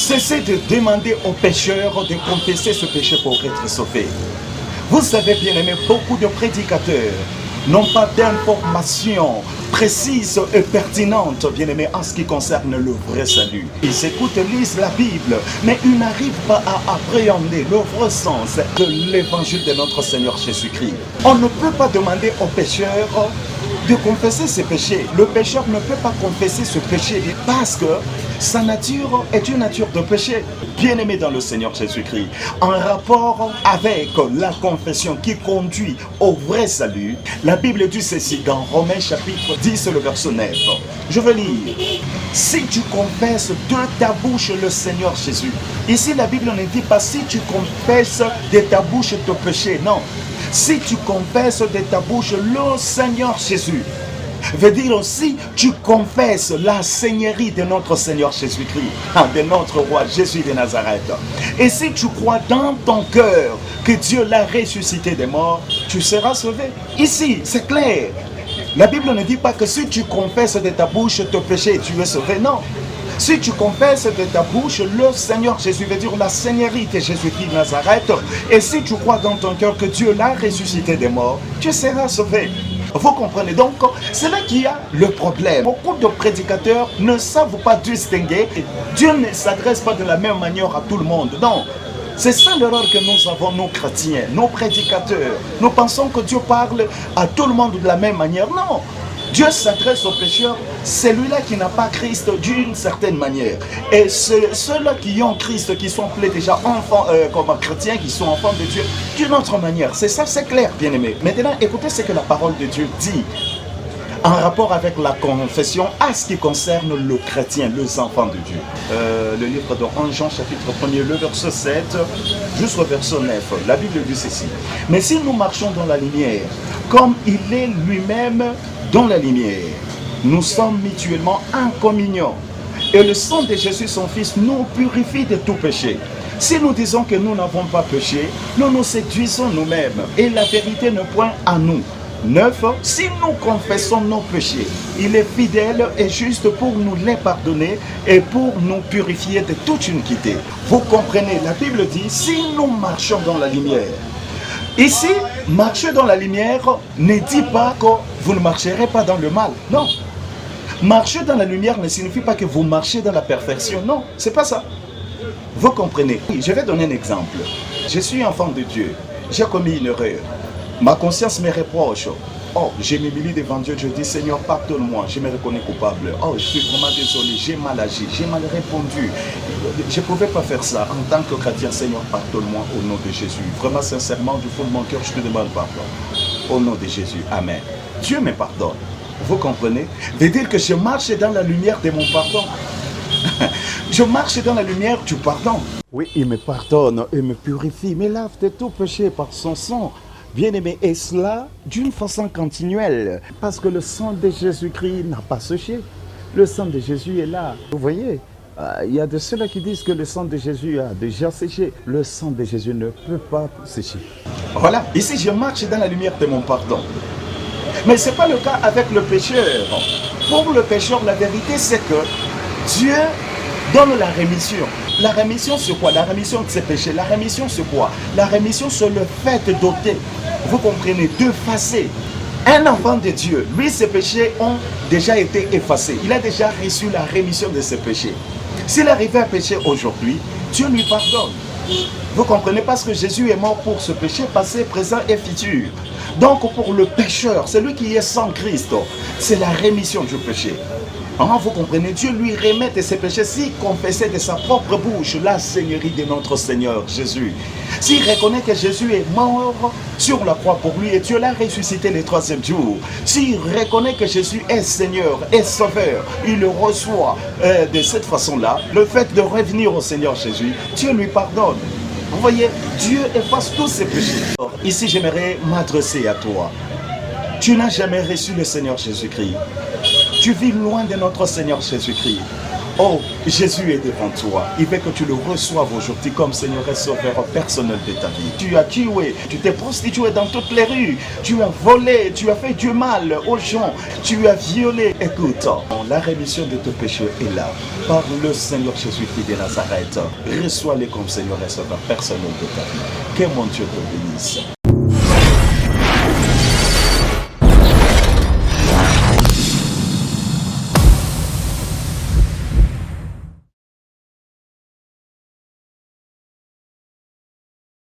Cessez de demander aux pécheurs de confesser ce péché pour être sauvés. Vous savez, bien aimé, beaucoup de prédicateurs n'ont pas d'informations précises et pertinentes, bien aimé, en ce qui concerne le vrai salut. Ils écoutent, lisent la Bible, mais ils n'arrivent pas à appréhender le vrai sens de l'évangile de notre Seigneur Jésus-Christ. On ne peut pas demander aux pécheurs de confesser ses péchés. Le pécheur ne peut pas confesser ce péché parce que sa nature est une nature de péché. Bien-aimé dans le Seigneur Jésus-Christ, en rapport avec la confession qui conduit au vrai salut, la Bible dit ceci dans Romains chapitre 10, le verset 9. Je veux lire. Si tu confesses de ta bouche le Seigneur Jésus. Ici, la Bible ne dit pas si tu confesses de ta bouche ton péché. Non. Si tu confesses de ta bouche le Seigneur Jésus, veut dire aussi tu confesses la seigneurie de notre Seigneur Jésus-Christ, de notre roi Jésus de Nazareth. Et si tu crois dans ton cœur que Dieu l'a ressuscité des morts, tu seras sauvé. Ici, c'est clair. La Bible ne dit pas que si tu confesses de ta bouche ton péché, tu es sauvé. Non. Si tu confesses de ta bouche le Seigneur Jésus, veut dire la seigneurie de Jésus-Christ de Nazareth, et si tu crois dans ton cœur que Dieu l'a ressuscité des morts, tu seras sauvé. Vous comprenez donc, c'est là qu'il y a le problème. Beaucoup de prédicateurs ne savent pas distinguer. Dieu ne s'adresse pas de la même manière à tout le monde. Non. C'est ça l'erreur que nous avons, nos chrétiens, nos prédicateurs. Nous pensons que Dieu parle à tout le monde de la même manière. Non. Dieu s'adresse aux pécheurs, celui-là qui n'a pas Christ d'une certaine manière. Et ceux-là qui ont Christ, qui sont appelés déjà enfants, comme chrétiens, qui sont enfants de Dieu, d'une autre manière. C'est ça, c'est clair, bien-aimé. Maintenant, écoutez ce que la parole de Dieu dit en rapport avec la confession à ce qui concerne le chrétien, les enfants de Dieu. Le livre de 1 Jean chapitre 1er, le verset 7 jusqu'au verset 9, la Bible dit ceci. Mais si nous marchons dans la lumière, comme il est lui-même dans la lumière, nous sommes mutuellement en communion. Et le sang de Jésus, son Fils, nous purifie de tout péché. Si nous disons que nous n'avons pas péché, nous nous séduisons nous-mêmes et la vérité ne point à nous. 9. Si nous confessons nos péchés, il est fidèle et juste pour nous les pardonner et pour nous purifier de toute iniquité. Vous comprenez, la Bible dit, si nous marchons dans la lumière. Ici, marcher dans la lumière ne dit pas que vous ne marcherez pas dans le mal. Non. Marcher dans la lumière ne signifie pas que vous marchez dans la perfection. Non, c'est pas ça. Vous comprenez. Je vais donner un exemple. Je suis enfant de Dieu. J'ai commis une erreur. Ma conscience me reproche. Oh, je m'humilie devant Dieu, je dis Seigneur, pardonne-moi, je me reconnais coupable. Oh, je suis vraiment désolé, j'ai mal agi, j'ai mal répondu. Je ne pouvais pas faire ça. En tant que chrétien, Seigneur, pardonne-moi au nom de Jésus. Vraiment, sincèrement, du fond de mon cœur, je te demande pardon. Au nom de Jésus, Amen. Dieu me pardonne. Vous comprenez? Veut dire que je marche dans la lumière de mon pardon. Je marche dans la lumière du pardon. Oui, il me pardonne, il me purifie, me lave de tout péché par son sang. Bien-aimé, et cela d'une façon continuelle, parce que le sang de Jésus-Christ n'a pas séché. Le sang de Jésus est là. Vous voyez, il y a de ceux-là qui disent que le sang de Jésus a déjà séché. Le sang de Jésus ne peut pas sécher. Voilà, ici je marche dans la lumière de mon pardon. Mais ce n'est pas le cas avec le pécheur. Pour le pécheur, la vérité c'est que Dieu donne la rémission. La rémission c'est quoi? La rémission de ses péchés. La rémission c'est quoi? La rémission c'est le fait d'ôter. Vous comprenez? D'effacer. Un enfant de Dieu, lui ses péchés ont déjà été effacés. Il a déjà reçu la rémission de ses péchés. S'il arrivait à pécher aujourd'hui, Dieu lui pardonne. Vous comprenez? Parce que Jésus est mort pour ce péché passé, présent et futur. Donc pour le pécheur, celui qui est sans Christ, c'est la rémission du péché. Vous comprenez, Dieu lui remet de ses péchés s'il confessait de sa propre bouche la seigneurie de notre Seigneur Jésus. S'il reconnaît que Jésus est mort sur la croix pour lui et Dieu l'a ressuscité le troisième jour. S'il reconnaît que Jésus est Seigneur et Sauveur, il le reçoit de cette façon-là. Le fait de revenir au Seigneur Jésus, Dieu lui pardonne. Vous voyez, Dieu efface tous ses péchés. Ici, j'aimerais m'adresser à toi. Tu n'as jamais reçu le Seigneur Jésus-Christ. Tu vis loin de notre Seigneur Jésus-Christ. Oh, Jésus est devant toi. Il veut que tu le reçoives aujourd'hui comme Seigneur et Sauveur personnel de ta vie. Tu as tué, tu t'es prostitué dans toutes les rues, tu as volé, tu as fait du mal aux gens, tu as violé. Écoute, la rémission de tes péchés est là. Par le Seigneur Jésus-Christ de Nazareth, reçois-le comme Seigneur et Sauveur personnel de ta vie. Que mon Dieu te bénisse.